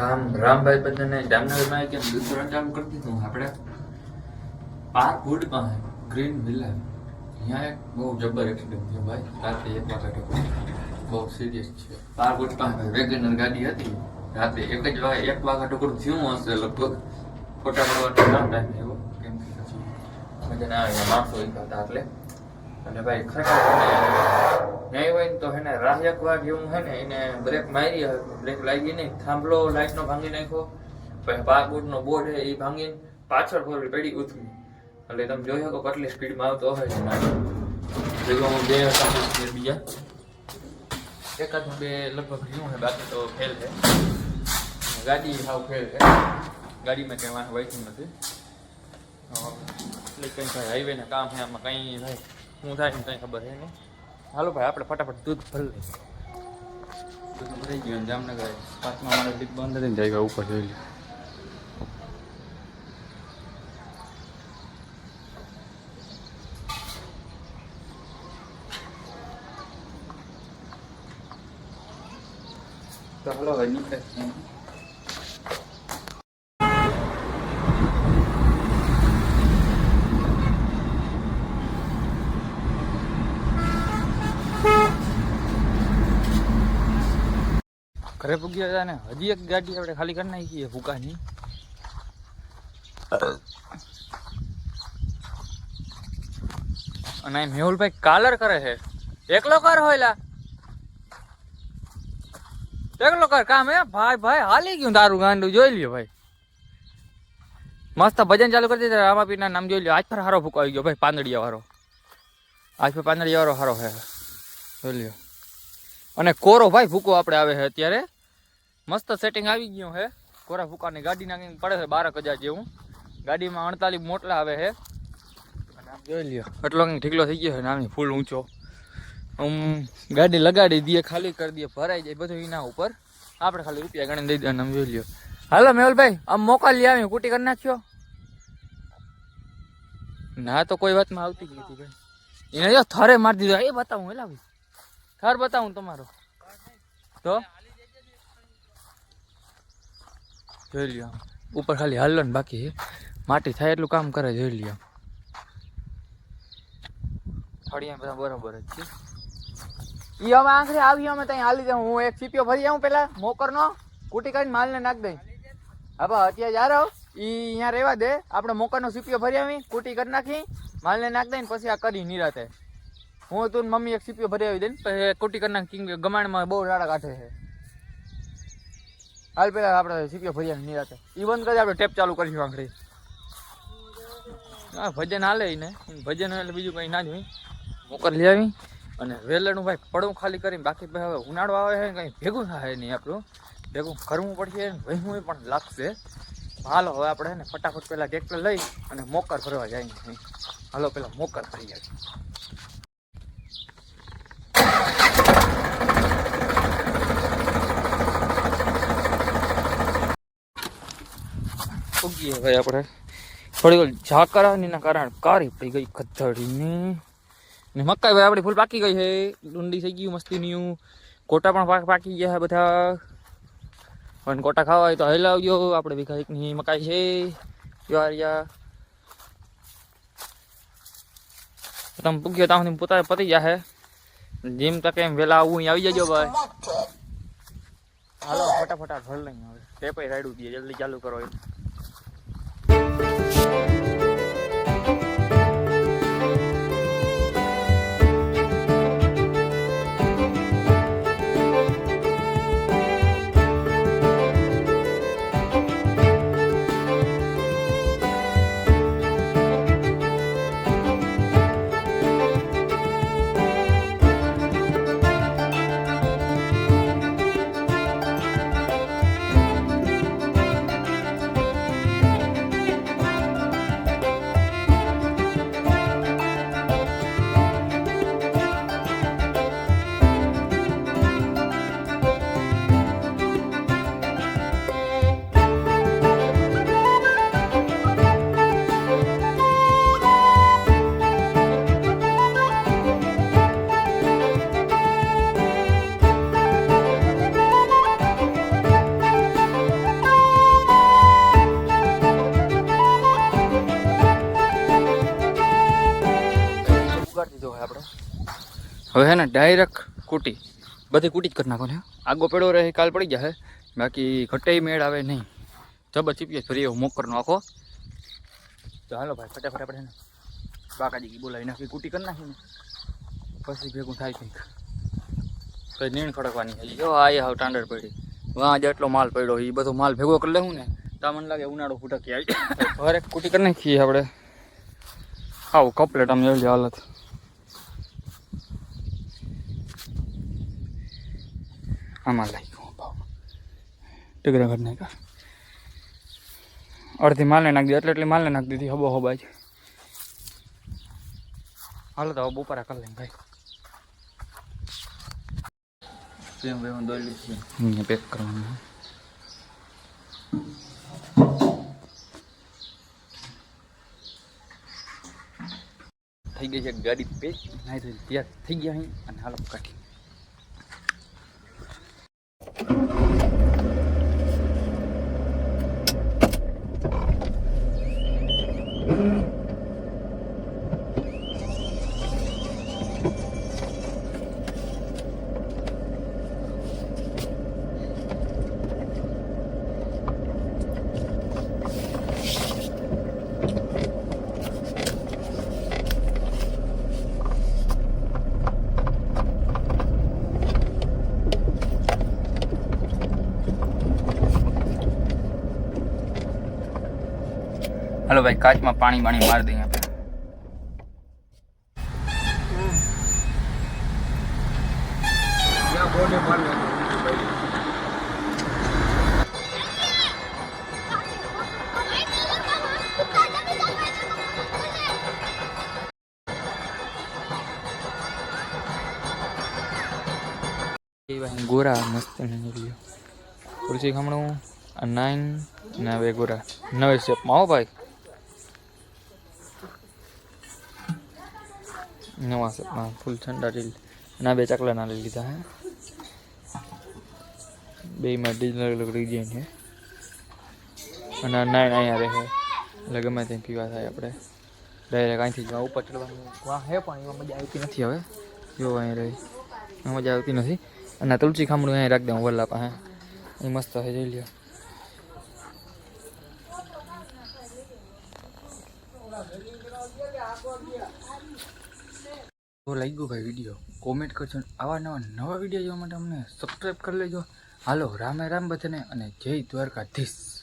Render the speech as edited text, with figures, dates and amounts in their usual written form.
રામભાઈ બધાને જામનગરમાં કેમ દૂસરું કામ કરી દીધું આપણે પાર્ક વુડમાં ગ્રીન વિલા અહીંયા એક બહુ જબર એક્સિડન્ટ થયો ભાઈ રાત્રે 1 વાગે બહુ સિરિયસ છે પાર્ક વુડમાં વેગનર ગાડી હતી રાત્રે 1 વાગે ટુકડું થયું હશે લગભગ ફોટા પડવાનો કામ ટાઈમ એવો કેમ કે પછી મજા ના આવે માણસો હતા એટલે અને ભાઈ ખરેખર નહીં હોય તો હે ને રાહયકવા જેવું હે ને એને બ્રેક મારી બ્રેક લાગી નહીં થાંભલો લાઈટનો ભાંગી નાખ્યો પછી પાર્કવુડનો બોર્ડ હે એ ભાંગીને પાછળ ફોર પેડી ઉતરી એટલે તમે જોઈ શકો કેટલી સ્પીડમાં આવતો હોય છે ભેગો બે હતા બીજા એકાદ બે લગભગ રહ્યું છે બાકી તો ફેલ છે ગાડી હાવ ફેલ છે ગાડીમાં કંઈ વાંધો વાંચ્યું નથી એટલે કંઈ ભાઈ હાઈવેના કામ છે આમાં કંઈ ભાઈ શું થાય ને કંઈ ખબર છે નહીં હાલો ભાઈ આપણે ફટાફટ દૂધ ભરી લઈએ દૂધ ભરાઈ ગયું જામનગર 5મા માળે લીક બંધ હતી ને જાય ઉપર જોઈ લે તો હાલો ભાઈ નીકળે ઘરે પૂગ્યા હતા ને હજી એક ગાડી આપણે ખાલી કરી નાખીએ ભૂકાની અને મેહુલભાઈ કાલર કરે છે એકલો કર હોયલા એકલો કર કામ હે ભાઈ ભાઈ હાલી ગયું તારું ગાંડું જોઈ લ્યો ભાઈ મસ્ત ભજન ચાલુ કરી દીધા રામાપીરના નામ જોઈ લ્યો આજ પર હારો ભૂકો આવી ગયો ભાઈ પાંદડિયા વાળો આજ પર પાંદડિયા વાળો હારો હે જોઈ લ્યો અને કોરો ભાઈ ભૂકો આપણે આવે છે અત્યારે મસ્ત સેટિંગ આવી ગયું છે કોરા ભૂકાની ગાડી નાખીને પડે છે 12,000 જેવું ગાડીમાં 48 મોટલા આવે છે અને આમ જોઈ લ્યો એટલો કંઈક ઢીકલો થઈ ગયો છે નાની ફૂલ ઊંચો ગાડી લગાડી દઈએ ખાલી કરી દઈએ ભરાઈ જાય બધું એના ઉપર આપણે ખાલી રૂપિયા ગણીને દઈ દઈએ આમ જોઈ લ્યો હાલો મેહુલભાઈ આમ મોકલી આવી કુટી કરી નાખ્યો ના તો કોઈ વાતમાં આવતી જ નથી ભાઈ એને જો થરે મારી દીધો એ બતાવું એલા ભાઈ થર બતાવું તમારો તો જોઈ લ્યો ઉપર ખાલી હાલો ને બાકી માટી થાય એટલું કામ કરે જોઈ લ્યો ફળિયા બધા બરાબર જ છે ઈ હવે આખરે આવી અમે ત્યાં હાલી જાઉં હું એક સીપીઓ ભરી આવું પેલા મોકરનો કુટી કાઢીને માલને નાખ દઈ હા અત્યારે જા રહો ઈ અહીંયા રહેવા દે આપણે મોકરનો સીપીઓ ભરી આવી કુટી કરી નાખી માલને નાખ દઈ ને પછી આ કરી નિરાતે હું તું મમ્મી એક સીપીઓ ભરી આવી દે ને પછી કુટી કરી નાખી ગમાણમાં બહુ રાડા કાઢે છે હાલ પેલા આપણે સીપીઓ ભરી આવી નિરાતે ઈ બંધ કરી આપણે ટેપ ચાલુ કરીશું આખરી હા ભજન હાલે ને ભજન એટલે બીજું કંઈ ના જોઈ મોકર લઈ આવી અને વેલણું ભાઈ પડવું ખાલી કરીને બાકી હવે ઉનાળો આવે છે કંઈ ભેગું થાય નહીં આપણું ભેગું કરવું પડશે વહેવું પણ લાગશે હાલો હવે આપણે ને ફટાફટ પેલા ટ્રેક્ટર લઈ અને મોકર ભરવા જાય હાલો પેલા મોકર ભરી જાય ઉગીએ ભાઈ આપણે થોડી ઝાકરાની કારણે કારી પડી ગઈ ખદ્દડીની ને મકાઈ ભાઈ આપણી ફૂલ પાકી ગઈ છે ડુંડી થઈ ગયું મસ્તીની કોટા પણ પાકી ગયા છે બધા અને કોટા ખાવા હોય તો હલાવજો આપણે વીઘા એકની મકાઈ છે જ્વારિયા તમે પૂગ્યો ત્યાં સુધી પોતા પતી ગયા છે જેમ તક એમ વહેલા આવું આવી જજો ભાઈ હાલો ફટાફટ ભર લઈ હવે ટેપાઈ રાડું દઈએ જલ્દી ચાલુ કરો હવે હે ને ડાયરેક્ટ કૂટી બધી કૂટી જ કરી નાખો ને આગો પેડો રહે કાલ પડી જાય બાકી ઘટે મેળ આવે નહીં જબર ચીપીએ ફરી એવો મોકરનો આખો તો હાલો ભાઈ ફટાફટ આપણે ને બાકાજી બોલાવી નાખી કૂટી કરી નાખીને પછી ભેગું થાય કંઈક તો નીણ ખડકવાની છે જો આ હાવ ટાંડર પડી વાં જ એટલો માલ પડ્યો એ બધો માલ ભેગો કરી લેવું ને તો મને લાગે ઉનાળો ફૂટકી આવી ઘરે કૂટી કરી નાખીએ આપણે આવું કપલેટ આમ એવી હાલત આમાં લાગી ગયું ભાવ ટીગરા ઘર નાખ્યા અડધી માલને નાખી દીધી એટલી માલને નાખી દીધી હબો હબા જ હાલો તો હવે બપોરા કરી લઈને ભાઈ પેક કરવાનું થઈ ગઈ છે ગાડી પેક નાઈ તૈયાર થઈ ગયા અહીં અને હાલો કાઢી हेलो भाई काच में पानी वाणी मार देंगे આપણે गोरा मस्त कुर्सी खमणू 9 ना वे गोरा नवे शेप में हो भाई नवा सेटમાં ફૂલ ઠંડા રીલ ના બે ચકલા ના લઈ લીધા હે બે માં ડિઝાઇન અલગ અલગ ડિઝાઇન છે અને 9 અહીંયા રહે એટલે ગમે તે પીવા થાય આપણે ડાયરેક્ટ અહીંથી જવા ઉપર ચડવાનું વાહ હે પણ એમાં મજા આવતી નથી હવે જો અહીં રહી મજા આવતી નથી અને તુલસી ખામણું અહીં રાખી દઉં વલ્લા પાસે એ મસ્ત છે જોઈ લ્યો તો લાગી ગયો ભાઈ વિડીયો કોમેન્ટ કરજો આવા નવા વિડીયો જોવા માટે અમને સબસ્ક્રાઈબ કરી લેજો હાલો રામે રામ બધાને અને જય દ્વારકાધીશ.